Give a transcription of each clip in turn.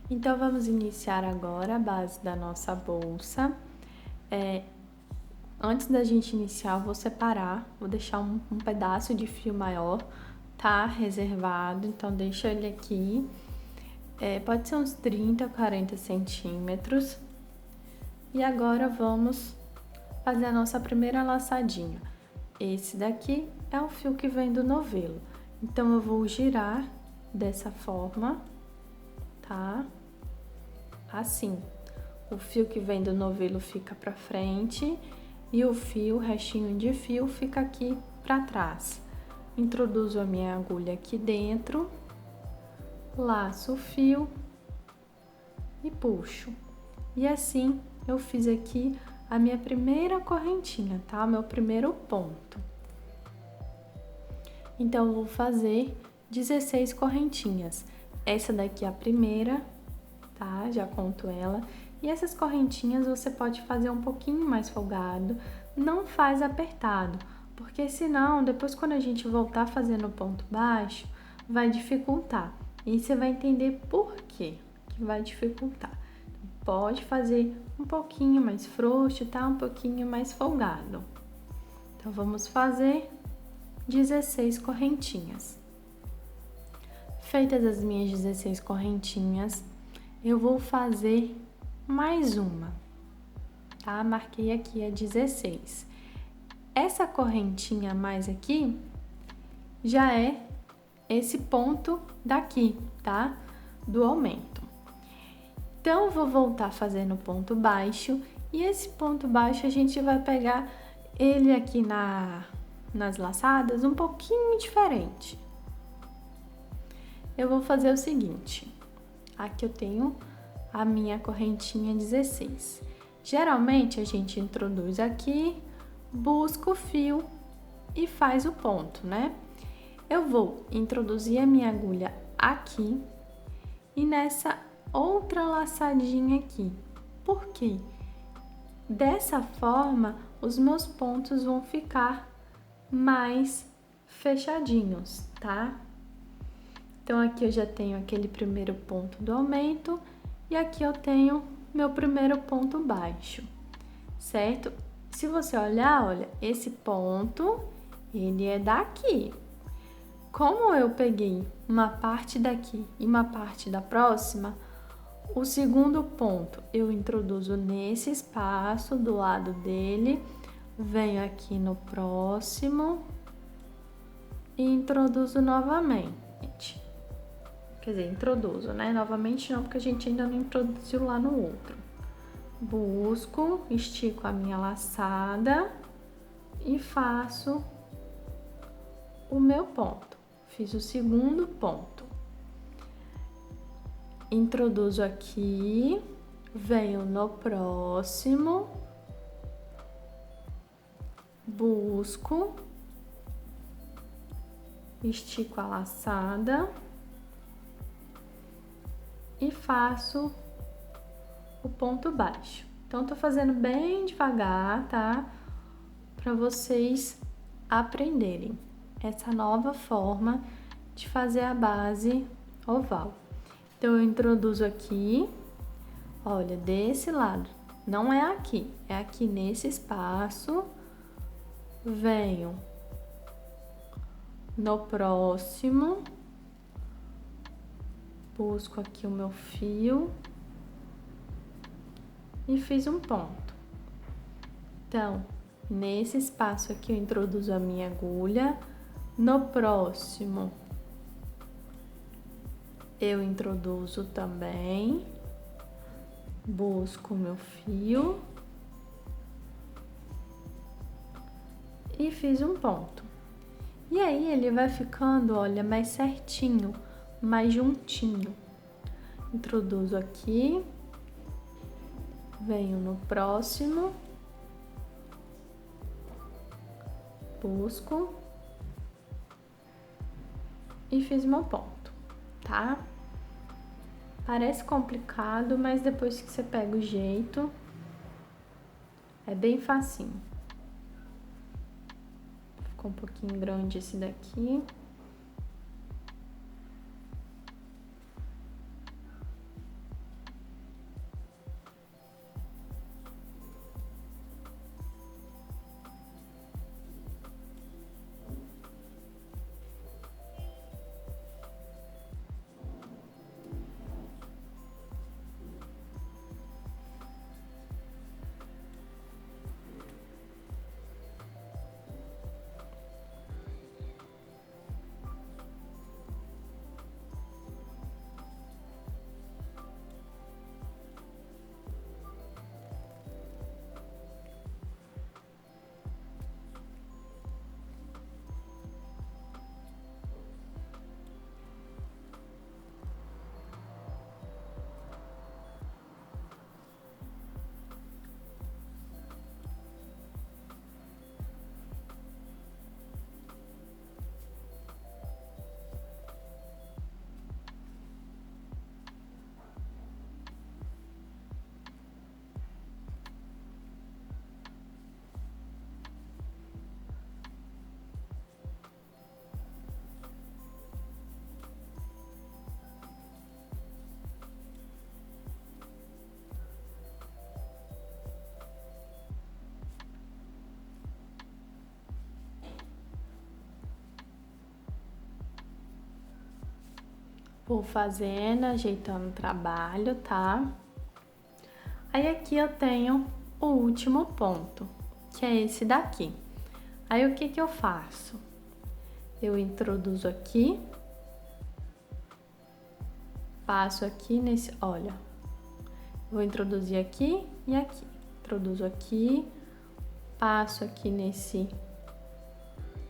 Então, vamos iniciar agora a base da nossa bolsa. Antes da gente iniciar, eu vou separar, vou deixar um pedaço de fio maior, tá? Reservado, então deixa ele aqui. Pode ser uns 30, 40 centímetros. E agora vamos fazer a nossa primeira laçadinha. Esse daqui é o fio que vem do novelo. Então, eu vou girar dessa forma, tá? Assim. O fio que vem do novelo fica pra frente e o restinho de fio, fica aqui pra trás. Introduzo a minha agulha aqui dentro, laço o fio e puxo. E assim, eu fiz aqui a minha primeira correntinha, tá? Meu primeiro ponto. Então, eu vou fazer 16 correntinhas. Essa daqui é a primeira, tá? Já conto ela. E essas correntinhas você pode fazer um pouquinho mais folgado, não faz apertado, porque senão, depois quando a gente voltar fazendo o ponto baixo, vai dificultar. E você vai entender por quê que vai dificultar. Pode fazer um pouquinho mais frouxo, tá? Um pouquinho mais folgado. Então, vamos fazer 16 correntinhas. Feitas as minhas 16 correntinhas, eu vou fazer mais uma, tá? Marquei aqui a 16. Essa correntinha mais aqui já é esse ponto daqui, tá? Do aumento. Então, eu vou voltar fazendo ponto baixo e esse ponto baixo a gente vai pegar ele aqui nas laçadas um pouquinho diferente. Eu vou fazer o seguinte, aqui eu tenho a minha correntinha 16. Geralmente, a gente introduz aqui, busca o fio e faz o ponto, né? Eu vou introduzir a minha agulha aqui e nessa outra laçadinha aqui. Por quê? Dessa forma, os meus pontos vão ficar mais fechadinhos, tá? Então, aqui eu já tenho aquele primeiro ponto do aumento e aqui eu tenho meu primeiro ponto baixo, certo? Se você olhar, olha, esse ponto, ele é daqui. Como eu peguei uma parte daqui e uma parte da próxima, o segundo ponto eu introduzo nesse espaço do lado dele, venho aqui no próximo e introduzo novamente. Quer dizer, introduzo, né? Novamente não, porque a gente ainda não introduziu lá no outro. Busco, estico a minha laçada e faço o meu ponto. Fiz o segundo ponto. Introduzo aqui, venho no próximo, busco, estico a laçada e faço o ponto baixo. Então, tô fazendo bem devagar, tá? Para vocês aprenderem essa nova forma de fazer a base oval. Então, eu introduzo aqui, olha, desse lado, não é aqui, é aqui nesse espaço, venho no próximo, busco aqui o meu fio e fiz um ponto. Então, nesse espaço aqui eu introduzo a minha agulha, no próximo eu introduzo também, busco o meu fio e fiz um ponto. E aí ele vai ficando, olha, mais certinho, mais juntinho. Introduzo aqui, venho no próximo, busco e fiz meu ponto, tá? Parece complicado, mas depois que você pega o jeito, é bem facinho. Ficou um pouquinho grande esse daqui. Vou fazendo, ajeitando o trabalho, tá? Aí aqui eu tenho o último ponto, que é esse daqui. Aí o que que eu faço? Eu introduzo aqui, passo aqui nesse, olha, vou introduzir aqui e aqui. Introduzo aqui, passo aqui nesse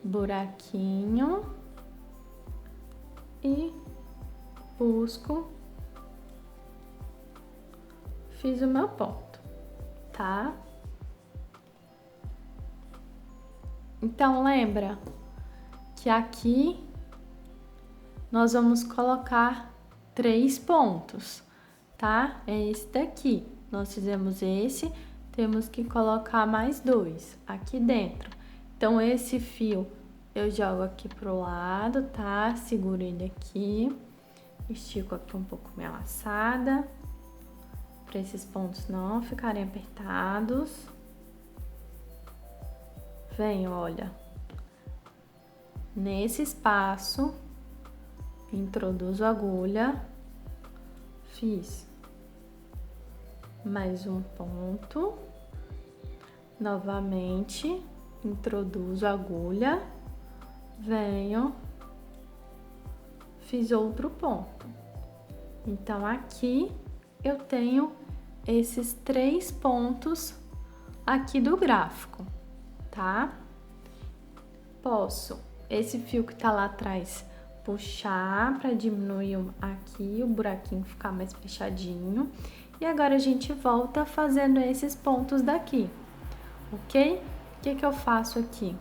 buraquinho e busco, fiz o meu ponto, tá? Então, lembra que aqui nós vamos colocar 3 pontos, tá? É esse daqui. Nós fizemos esse, temos que colocar mais 2 aqui dentro. Então, esse fio eu jogo aqui pro lado, tá? Seguro ele aqui, estico aqui um pouco minha laçada, para esses pontos não ficarem apertados. Venho, olha, nesse espaço, introduzo a agulha, fiz mais um ponto, novamente, introduzo a agulha, venho, fiz outro ponto. Então, aqui eu tenho esses 3 pontos aqui do gráfico, tá? Posso, esse fio que tá lá atrás, puxar para diminuir aqui o buraquinho ficar mais fechadinho. E agora a gente volta fazendo esses pontos daqui, ok? O que que eu faço aqui?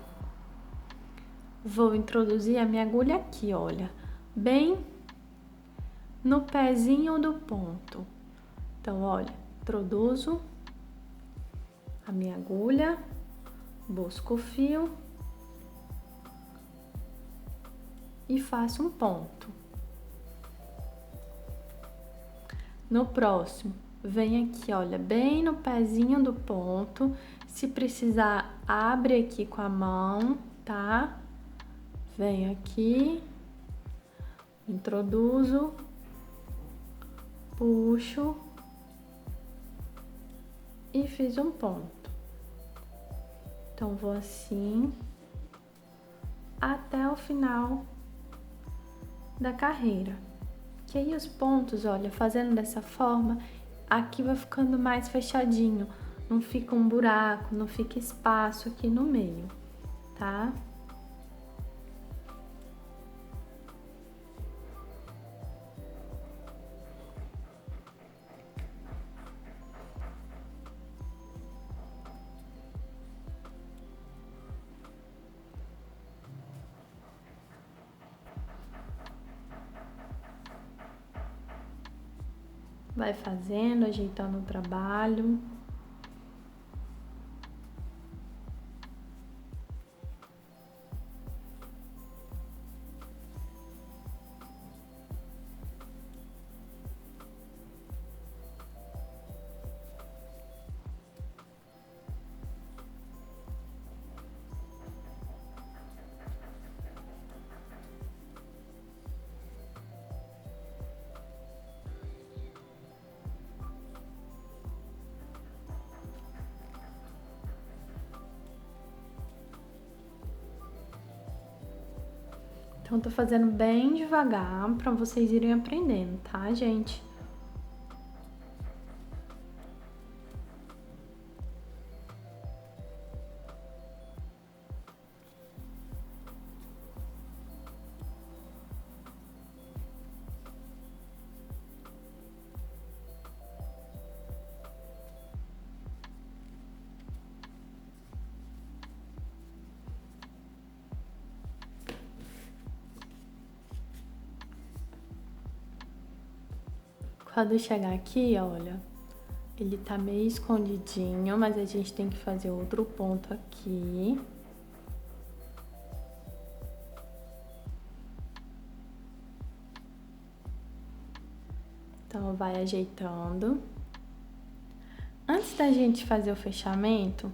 Vou introduzir a minha agulha aqui, olha, bem no pezinho do ponto. Então, olha, introduzo a minha agulha, busco o fio e faço um ponto. No próximo, vem aqui, olha, bem no pezinho do ponto. Se precisar, abre aqui com a mão, tá? Venho aqui, introduzo, puxo e fiz um ponto. Então, vou assim até o final da carreira. Que aí os pontos, olha, fazendo dessa forma, aqui vai ficando mais fechadinho. Não fica um buraco, não fica espaço aqui no meio, tá? Vai fazendo, ajeitando o trabalho. Então, tô fazendo bem devagar para vocês irem aprendendo, tá, gente? Quando chegar aqui, olha, ele tá meio escondidinho, mas a gente tem que fazer outro ponto aqui. Então, vai ajeitando. Antes da gente fazer o fechamento,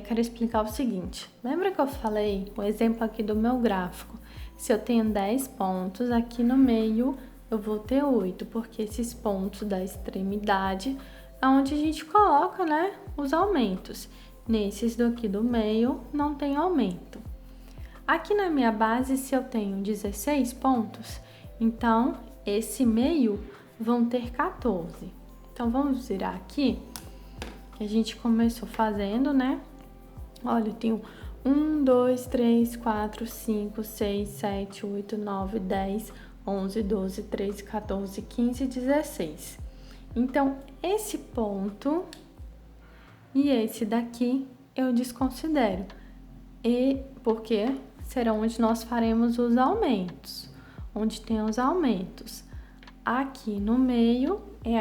quero explicar o seguinte. Lembra que eu falei o exemplo aqui do meu gráfico? Se eu tenho 10 pontos, aqui no meio eu vou ter 8, porque esses pontos da extremidade é onde a gente coloca, né, os aumentos. Nesses daqui do meio, não tem aumento. Aqui na minha base, se eu tenho 16 pontos, então esse meio vão ter 14. Então, vamos virar aqui, que a gente começou fazendo, né? Olha, eu tenho 1, 2, 3, 4, 5, 6, 7, 8, 9, 10, 11, 12, 13, 14, 15, 16. Então, esse ponto e esse daqui eu desconsidero. E porque serão onde nós faremos os aumentos. Onde tem os aumentos. Aqui no meio é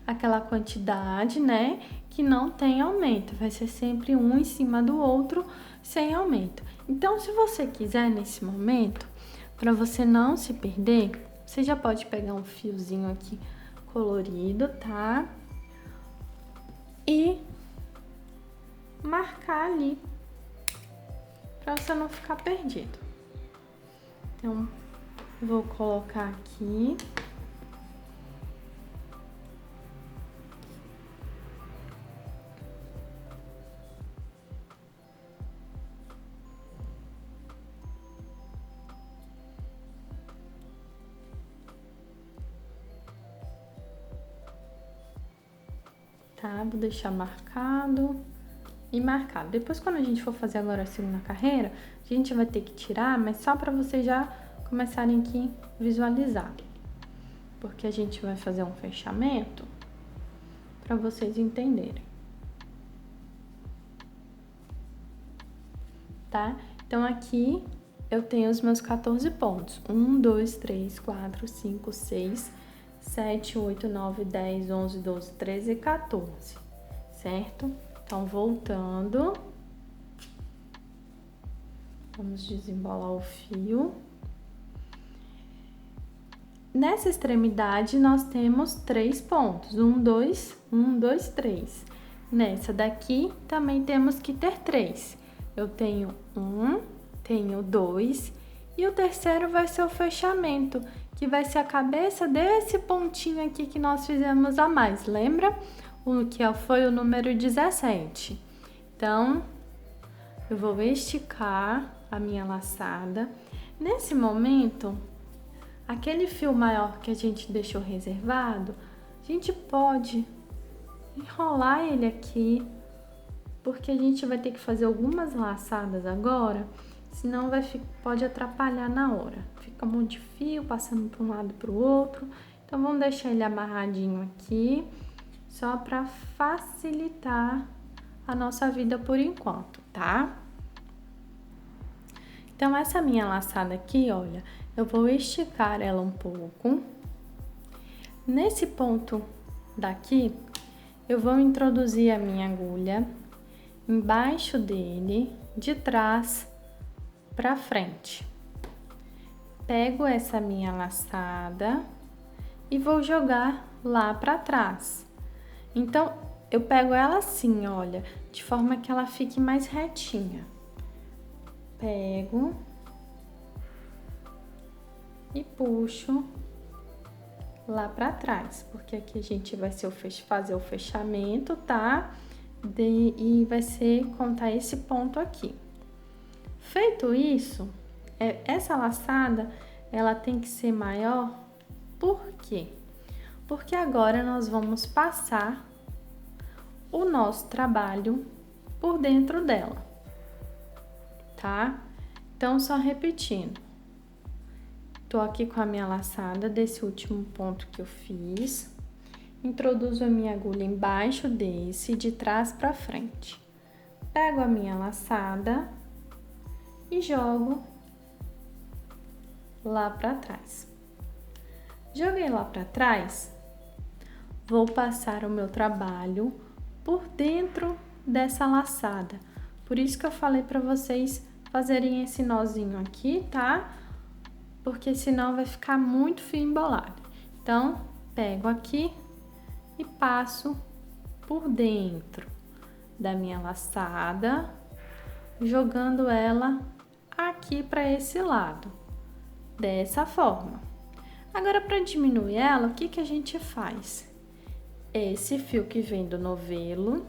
aquela quantidade, né, que não tem aumento. Vai ser sempre um em cima do outro, sem aumento. Então, se você quiser nesse momento, para você não se perder, você já pode pegar um fiozinho aqui colorido, tá? E marcar ali, para você não ficar perdido. Então, vou colocar aqui. Tá? Vou deixar marcado e marcado. Depois, quando a gente for fazer agora a segunda carreira, a gente vai ter que tirar, mas só para vocês já começarem aqui a visualizar. Porque a gente vai fazer um fechamento para vocês entenderem. Tá? Então, aqui eu tenho os meus 14 pontos. 1, 2, 3, 4, 5, 6, 7, 8, 9, 10, 11, 12, 13 e 14, certo? Então, voltando, vamos desembolar o fio. Nessa extremidade, nós temos 3 pontos, 1, 2, 1, 2, 3. Nessa daqui, também temos que ter 3. Eu tenho 1, tenho 2, e o terceiro vai ser o fechamento, que vai ser a cabeça desse pontinho aqui que nós fizemos a mais, lembra? O que foi o número 17. Então, eu vou esticar a minha laçada. Nesse momento, aquele fio maior que a gente deixou reservado, a gente pode enrolar ele aqui, porque a gente vai ter que fazer algumas laçadas agora, senão pode atrapalhar na hora. Fica um monte de fio passando para um lado e para o outro. Então, vamos deixar ele amarradinho aqui, só para facilitar a nossa vida por enquanto, tá? Então, essa minha laçada aqui, olha, eu vou esticar ela um pouco. Nesse ponto daqui, eu vou introduzir a minha agulha embaixo dele, de trás para frente. Pego essa minha laçada e vou jogar lá para trás. Então, eu pego ela assim, olha, de forma que ela fique mais retinha. Pego e puxo lá para trás, porque aqui a gente vai fazer o fechamento, tá? E vai ser contar esse ponto aqui. Feito isso, essa laçada, ela tem que ser maior. Por quê? Porque agora nós vamos passar o nosso trabalho por dentro dela, tá? Então, só repetindo. Tô aqui com a minha laçada desse último ponto que eu fiz. Introduzo a minha agulha embaixo desse, de trás para frente. Pego a minha laçada e jogo lá para trás. Joguei lá para trás, vou passar o meu trabalho por dentro dessa laçada. Por isso que eu falei para vocês fazerem esse nozinho aqui, tá? Porque senão vai ficar muito fio embolado. Então, pego aqui e passo por dentro da minha laçada, jogando ela aqui para esse lado, dessa forma. Agora, para diminuir ela, o que que a gente faz? Esse fio que vem do novelo,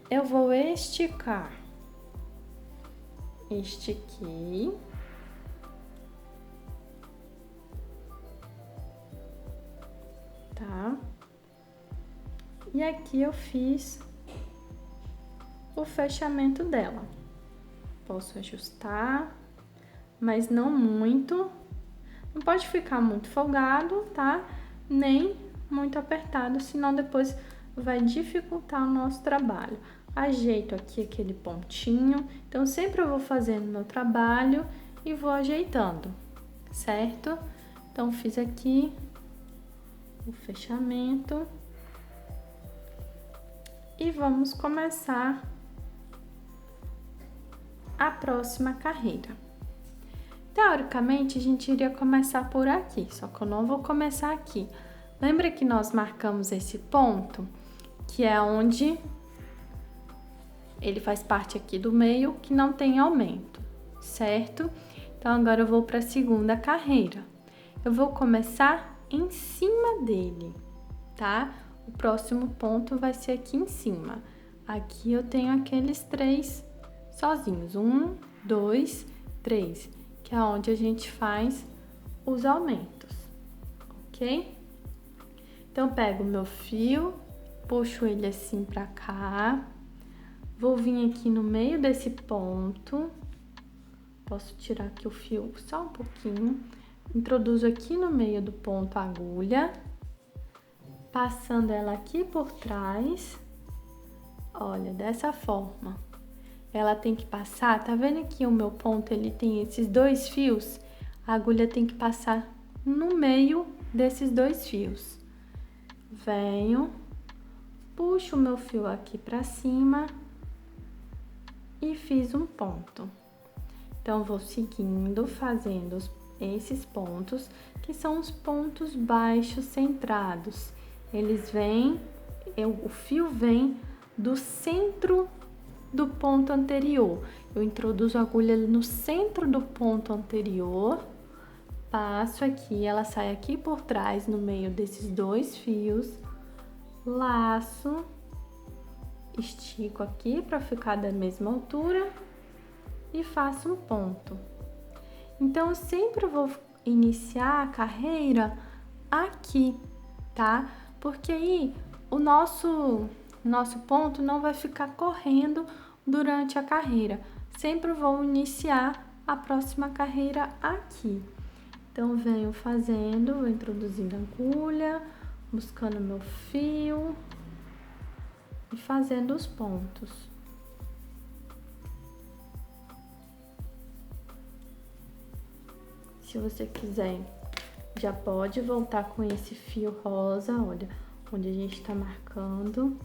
eu vou esticar. Estiquei. Tá? E aqui eu fiz o fechamento dela. Posso ajustar, mas não muito. Não pode ficar muito folgado, tá? Nem muito apertado, senão depois vai dificultar o nosso trabalho. Ajeito aqui aquele pontinho. Então, sempre eu vou fazendo meu trabalho e vou ajeitando, certo? Então, fiz aqui o fechamento. E vamos começar a próxima carreira. Teoricamente, a gente iria começar por aqui, só que eu não vou começar aqui. Lembra que nós marcamos esse ponto, que é onde ele faz parte aqui do meio, que não tem aumento, certo? Então, agora eu vou para a segunda carreira. Eu vou começar em cima dele, tá? O próximo ponto vai ser aqui em cima. Aqui eu tenho aqueles 3 sozinhos. 1, 2, 3, que é onde a gente faz os aumentos, ok? Então, pego o meu fio, puxo ele assim pra cá. Vou vir aqui no meio desse ponto. Posso tirar aqui o fio só um pouquinho. Introduzo aqui no meio do ponto a agulha. Passando ela aqui por trás, olha, dessa forma. Ela tem que passar, tá vendo aqui o meu ponto, ele tem esses 2 fios? A agulha tem que passar no meio desses 2 fios. Venho, puxo o meu fio aqui pra cima e fiz um ponto. Então, vou seguindo, fazendo esses pontos, que são os pontos baixos centrados. Eles vêm, o fio vem do centro do ponto anterior. Eu introduzo a agulha no centro do ponto anterior, passo aqui, ela sai aqui por trás, no meio desses 2 fios, laço, estico aqui para ficar da mesma altura e faço um ponto. Então, eu sempre vou iniciar a carreira aqui, tá? Porque aí o nosso ponto não vai ficar correndo durante a carreira. Sempre vou iniciar a próxima carreira aqui. Então, venho fazendo, vou introduzindo a agulha, buscando meu fio e fazendo os pontos. Se você quiser, já pode voltar com esse fio rosa, olha, onde a gente tá marcando,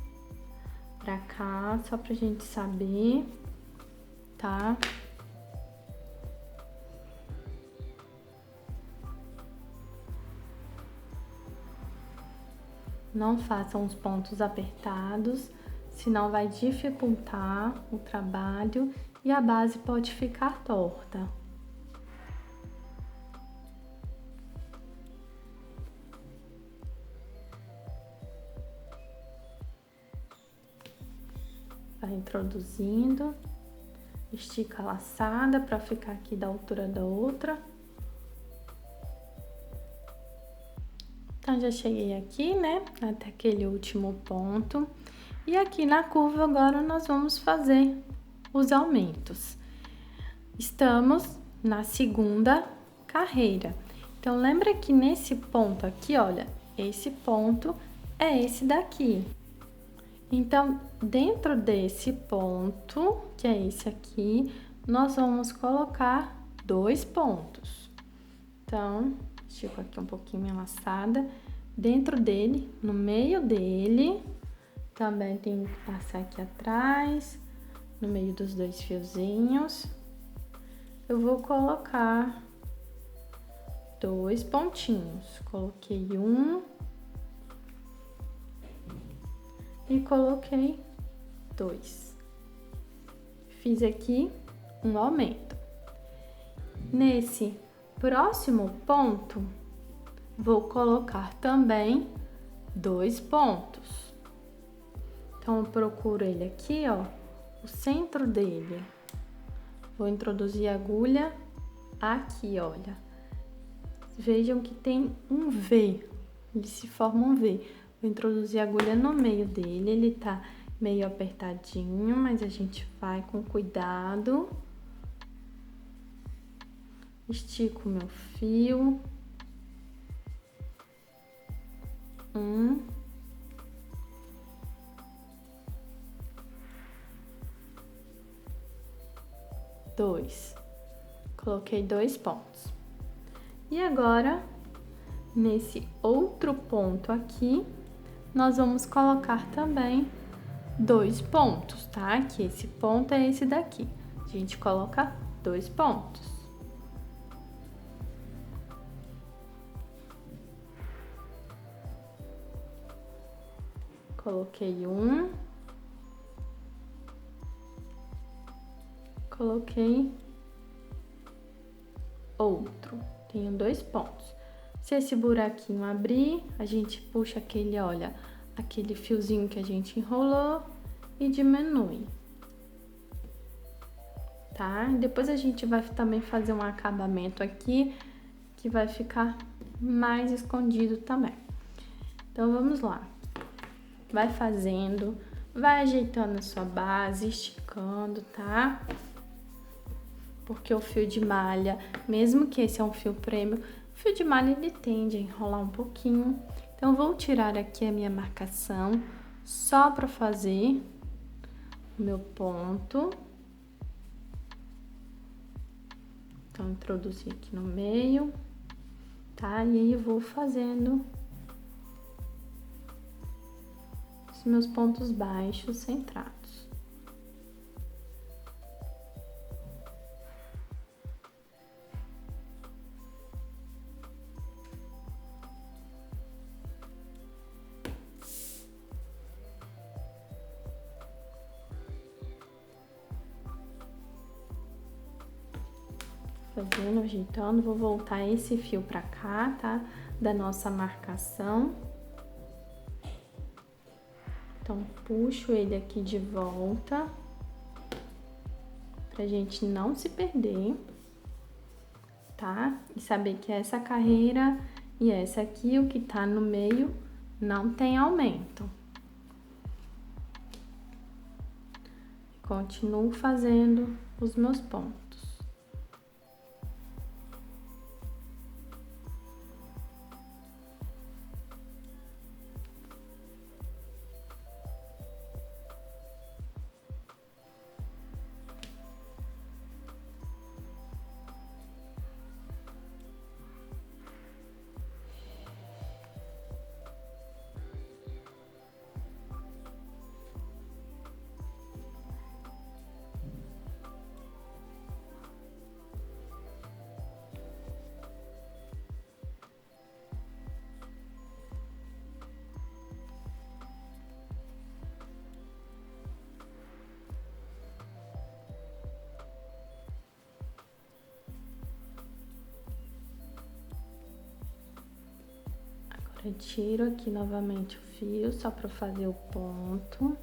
pra cá, só pra gente saber, tá? Não façam os pontos apertados, senão vai dificultar o trabalho e a base pode ficar torta. Vai introduzindo, estica a laçada para ficar aqui da altura da outra. Então, já cheguei aqui, né, até aquele último ponto. E aqui na curva agora nós vamos fazer os aumentos. Estamos na segunda carreira. Então, lembra que nesse ponto aqui, olha, esse ponto é esse daqui. Então, dentro desse ponto, que é esse aqui, nós vamos colocar 2 pontos. Então, estico aqui um pouquinho minha laçada. Dentro dele, no meio dele, também tenho que passar aqui atrás, no meio dos 2 fiozinhos. Eu vou colocar 2 pontinhos. Coloquei um e coloquei 2. Fiz aqui um aumento. Nesse próximo ponto, vou colocar também 2 pontos. Então, eu procuro ele aqui, ó, o centro dele. Vou introduzir a agulha aqui, olha. Vejam que tem um V, ele se forma um V. Vou introduzir a agulha no meio dele, ele tá meio apertadinho, mas a gente vai com cuidado. Estico o meu fio. 1. 2. Coloquei 2 pontos. E agora, nesse outro ponto aqui, nós vamos colocar também 2 pontos, tá? Que esse ponto é esse daqui. A gente coloca 2 pontos. Coloquei um. Coloquei outro. Tenho 2 pontos. Se esse buraquinho abrir, a gente puxa aquele, olha, aquele fiozinho que a gente enrolou e diminui. Tá? Depois a gente vai também fazer um acabamento aqui que vai ficar mais escondido também. Então, vamos lá. Vai fazendo, vai ajeitando a sua base, esticando, tá? Porque o fio de malha, mesmo que esse é um fio prêmio, o fio de malha ele tende a enrolar um pouquinho. Então, vou tirar aqui a minha marcação só para fazer o meu ponto. Então, introduzi aqui no meio, tá? E aí, eu vou fazendo os meus pontos baixos centrados. Fazendo, ajeitando, vou voltar esse fio pra cá, tá? Da nossa marcação. Então, puxo ele aqui de volta, pra gente não se perder, tá? E saber que essa carreira e essa aqui, o que tá no meio, não tem aumento. Continuo fazendo os meus pontos. Retiro aqui novamente o fio, só para fazer o ponto.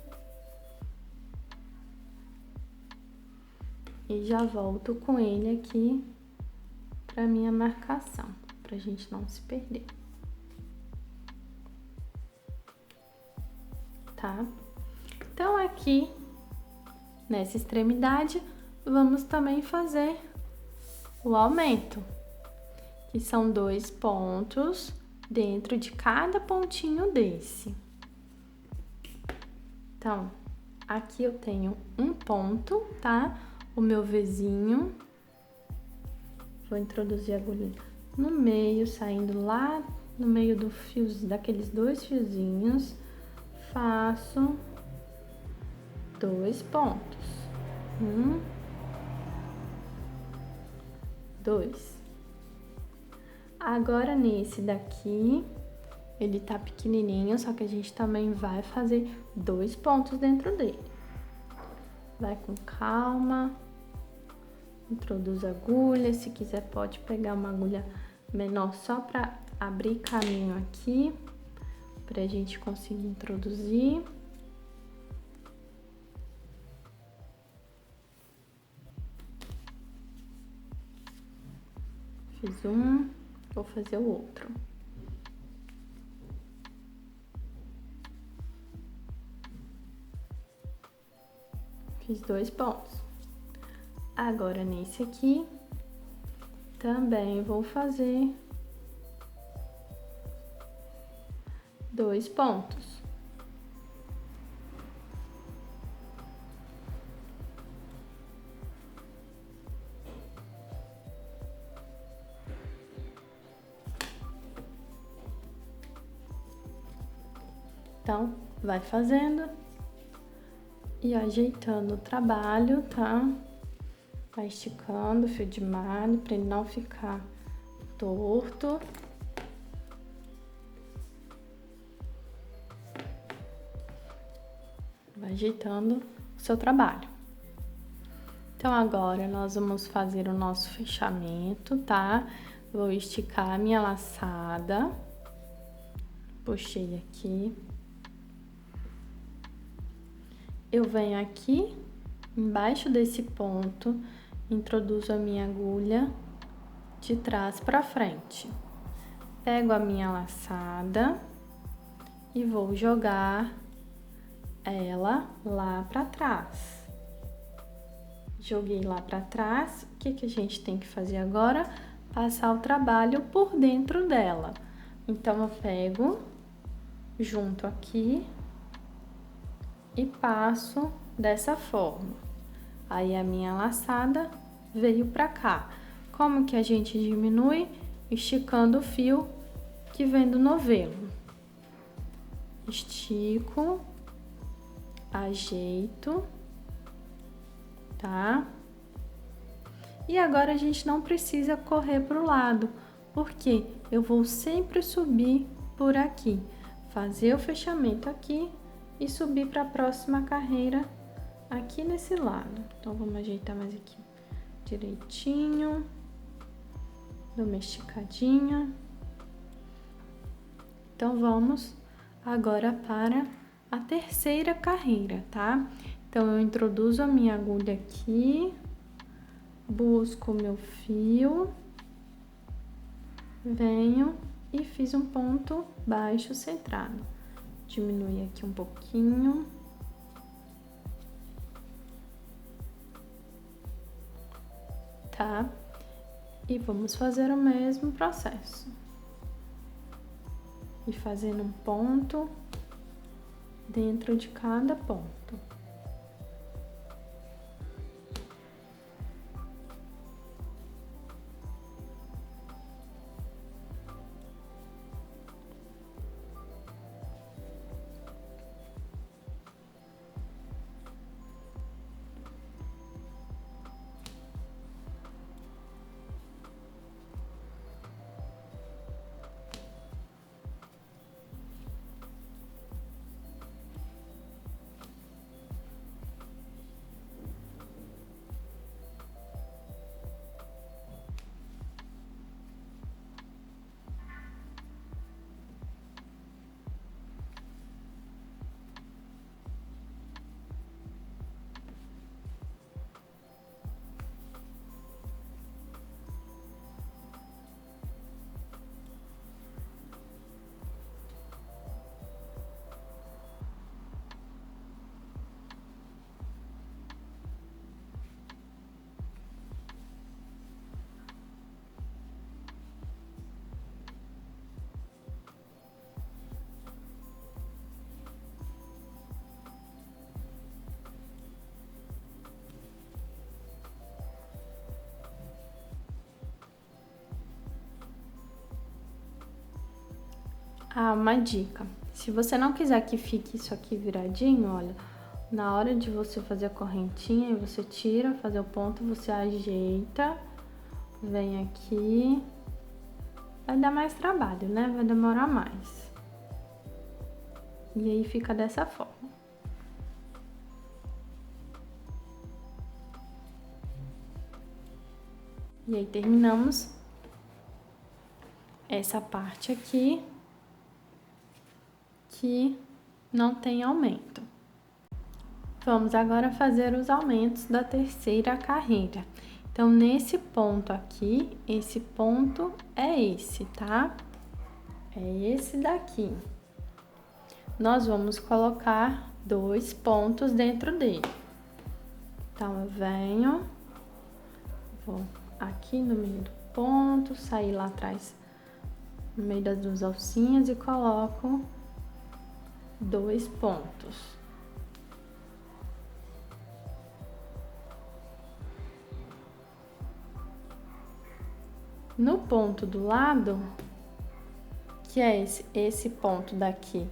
E já volto com ele aqui para minha marcação, pra gente não se perder. Tá? Então, aqui, nessa extremidade, vamos também fazer o aumento, que são 2 pontos dentro de cada pontinho desse. Então, aqui eu tenho um ponto, tá? O meu Vzinho. Vou introduzir a agulha no meio, saindo lá no meio do fio, daqueles 2 fiozinhos. Faço 2 pontos. 1, 2. Agora, nesse daqui, ele tá pequenininho, só que a gente também vai fazer 2 pontos dentro dele. Vai com calma, introduz a agulha, se quiser pode pegar uma agulha menor só pra abrir caminho aqui pra gente conseguir introduzir. Fiz um, vou fazer o outro. Fiz 2 pontos. Agora, nesse aqui, também vou fazer 2 pontos. Então, vai fazendo e ajeitando o trabalho, tá? Vai esticando o fio de malha para ele não ficar torto. Vai ajeitando o seu trabalho. Então, agora nós vamos fazer o nosso fechamento, tá? Vou esticar a minha laçada. Puxei aqui. Eu venho aqui, embaixo desse ponto, introduzo a minha agulha de trás para frente. Pego a minha laçada e vou jogar ela lá para trás. Joguei lá para trás, o que a gente tem que fazer agora? Passar o trabalho por dentro dela. Então, eu pego, junto aqui e passo dessa forma. Aí, a minha laçada veio pra cá. Como que a gente diminui? Esticando o fio que vem do novelo. Estico, ajeito, tá? E agora a gente não precisa correr pro lado, porque eu vou sempre subir por aqui, fazer o fechamento aqui e subir para a próxima carreira aqui nesse lado. Então, vamos ajeitar mais aqui direitinho, dou uma esticadinha. Então, vamos agora para a terceira carreira, tá? Então, eu introduzo a minha agulha aqui, busco o meu fio, venho e fiz um ponto baixo centrado. Diminui aqui um pouquinho. Tá? E vamos fazer o mesmo processo. E fazendo um ponto dentro de cada ponto. Ah, uma dica. Se você não quiser que fique isso aqui viradinho, olha, na hora de você fazer a correntinha, você tira, fazer o ponto, você ajeita, vem aqui. Vai dar mais trabalho, né? Vai demorar mais. E aí fica dessa forma. E aí terminamos essa parte aqui que não tem aumento. Vamos agora fazer os aumentos da terceira carreira. Então, nesse ponto aqui, esse ponto é esse, tá? É esse daqui. Nós vamos colocar 2 pontos dentro dele. Então, eu venho, vou aqui no meio do ponto, sair lá atrás, no meio das 2 alcinhas e coloco 2 pontos. No ponto do lado, que é esse ponto daqui,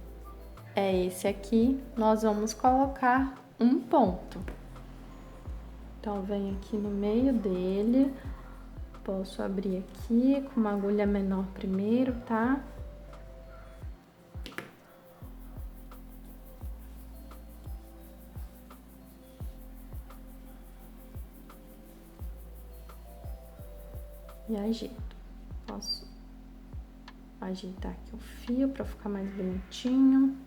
é esse aqui, nós vamos colocar um ponto. Então, venho aqui no meio dele, posso abrir aqui com uma agulha menor primeiro, tá? E ajeito. Posso ajeitar aqui o fio para ficar mais bonitinho.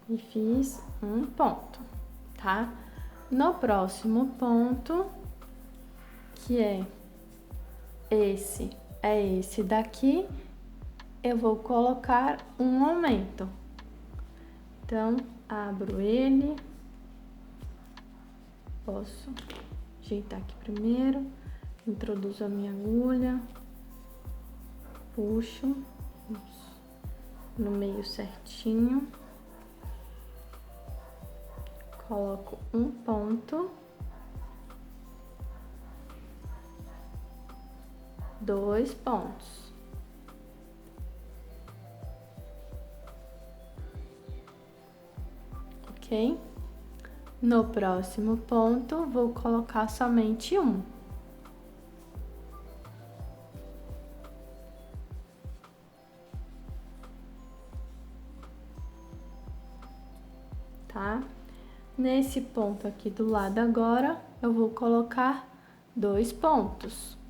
E fiz um ponto, tá? No próximo ponto, que é esse daqui, eu vou colocar um aumento. Então, abro ele. Posso ajeitar aqui primeiro, introduzo a minha agulha, puxo no meio certinho, coloco um ponto, 2 pontos. Ok? No próximo ponto, vou colocar somente um. Tá? Nesse ponto aqui do lado agora, eu vou colocar 2 pontos.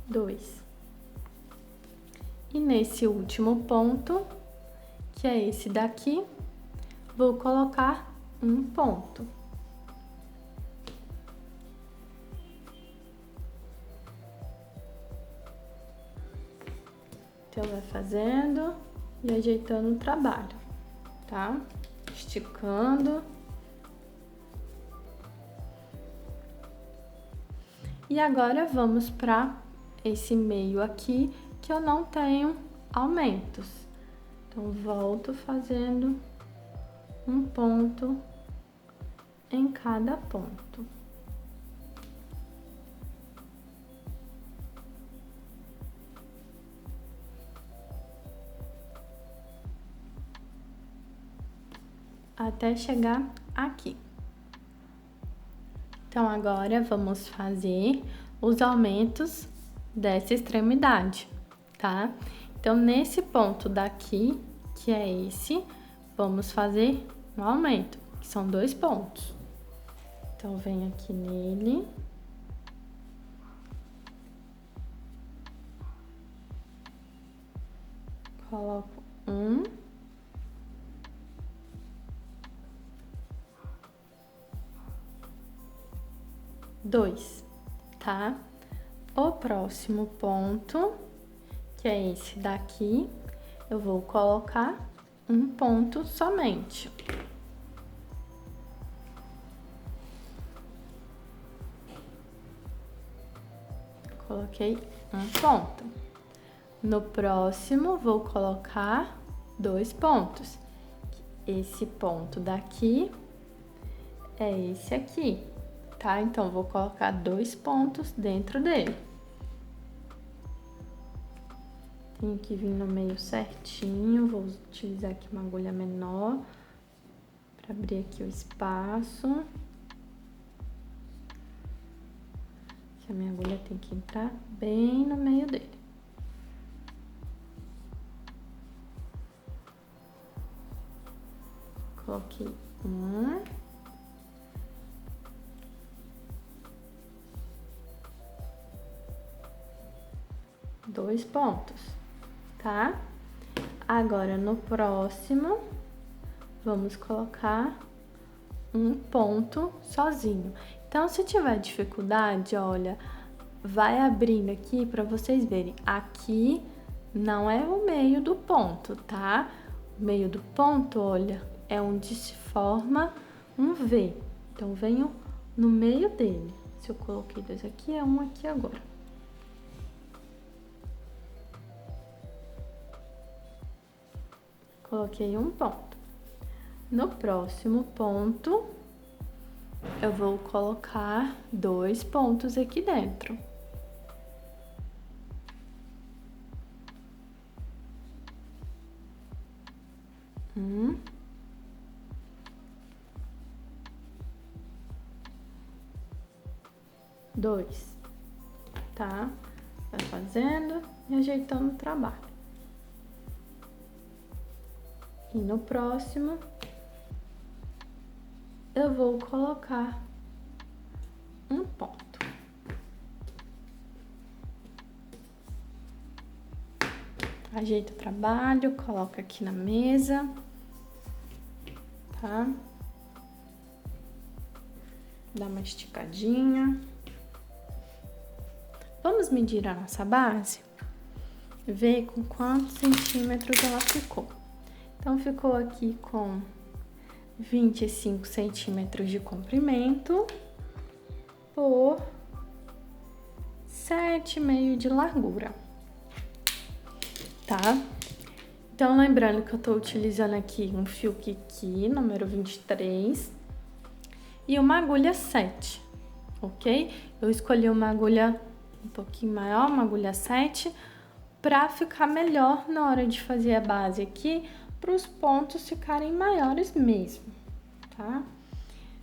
Dois. E nesse último ponto, que é esse daqui, vou colocar um ponto. Então, vai fazendo e ajeitando o trabalho, tá? Esticando. E agora, vamos para esse meio aqui, que eu não tenho aumentos. Então, volto fazendo um ponto em cada ponto. Até chegar aqui. Então, agora vamos fazer os aumentos dessa extremidade, tá? Então, nesse ponto daqui, que é esse, vamos fazer um aumento, que são 2 pontos. Então, venho aqui nele. Coloco um. Dois, tá? O próximo ponto, que é esse daqui, eu vou colocar um ponto somente. Coloquei um ponto. No próximo, vou colocar 2 pontos. Esse ponto daqui é esse aqui, tá? Então, vou colocar 2 pontos dentro dele. Tenho que vir no meio certinho, vou utilizar aqui uma agulha menor para abrir aqui o espaço. Que a minha agulha tem que entrar bem no meio dele. Coloquei 2 pontos, tá? Agora, no próximo, vamos colocar um ponto sozinho. Então, se tiver dificuldade, olha, vai abrindo aqui para vocês verem. Aqui não é o meio do ponto, tá? O meio do ponto, olha, é onde se forma um V. Então, venho no meio dele. Se eu coloquei 2 aqui, é um aqui agora. Coloquei um ponto. No próximo ponto, eu vou colocar 2 pontos aqui dentro. Dois, tá? Vai fazendo e ajeitando o trabalho. E no próximo, eu vou colocar um ponto. Ajeita o trabalho, coloca aqui na mesa, tá? Dá uma esticadinha. Vamos medir a nossa base? Ver com quantos centímetros ela ficou. Então, ficou aqui com 25 centímetros de comprimento por 7,5 de largura, tá? Então, lembrando que eu tô utilizando aqui um fio Kiki, número 23, e uma agulha 7, ok? Eu escolhi uma agulha um pouquinho maior, uma agulha 7, pra ficar melhor na hora de fazer a base aqui, para os pontos ficarem maiores mesmo, tá?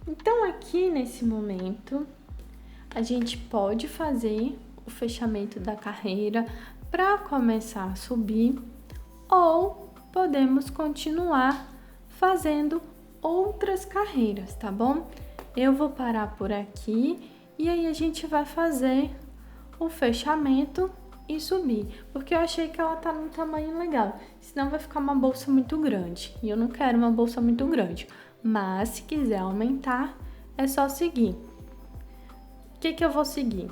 Então, aqui nesse momento, a gente pode fazer o fechamento da carreira para começar a subir, ou podemos continuar fazendo outras carreiras, tá bom? Eu vou parar por aqui e aí a gente vai fazer o fechamento e subir, porque eu achei que ela tá num tamanho legal, senão vai ficar uma bolsa muito grande, e eu não quero uma bolsa muito grande, mas se quiser aumentar, é só seguir. O que eu vou seguir?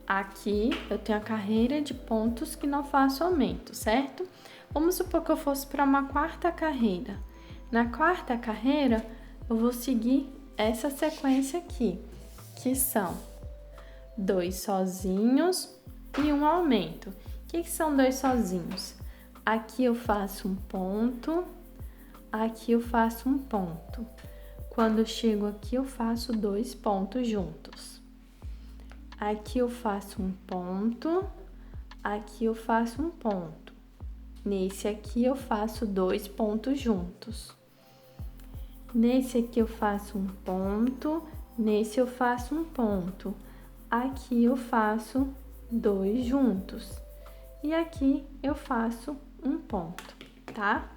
Aqui eu tenho a carreira de pontos que não faço aumento, certo? Vamos supor que eu fosse para uma quarta carreira. Na quarta carreira, eu vou seguir essa sequência aqui, que são 2 sozinhos e um aumento. O que são 2 sozinhos? Aqui eu faço um ponto, aqui eu faço um ponto. Quando eu chego aqui, eu faço 2 pontos juntos. Aqui eu faço um ponto, aqui eu faço um ponto. Nesse aqui eu faço 2 pontos juntos. Nesse aqui eu faço um ponto, nesse eu faço um ponto. Aqui eu faço 2 juntos. E aqui eu faço um ponto, tá?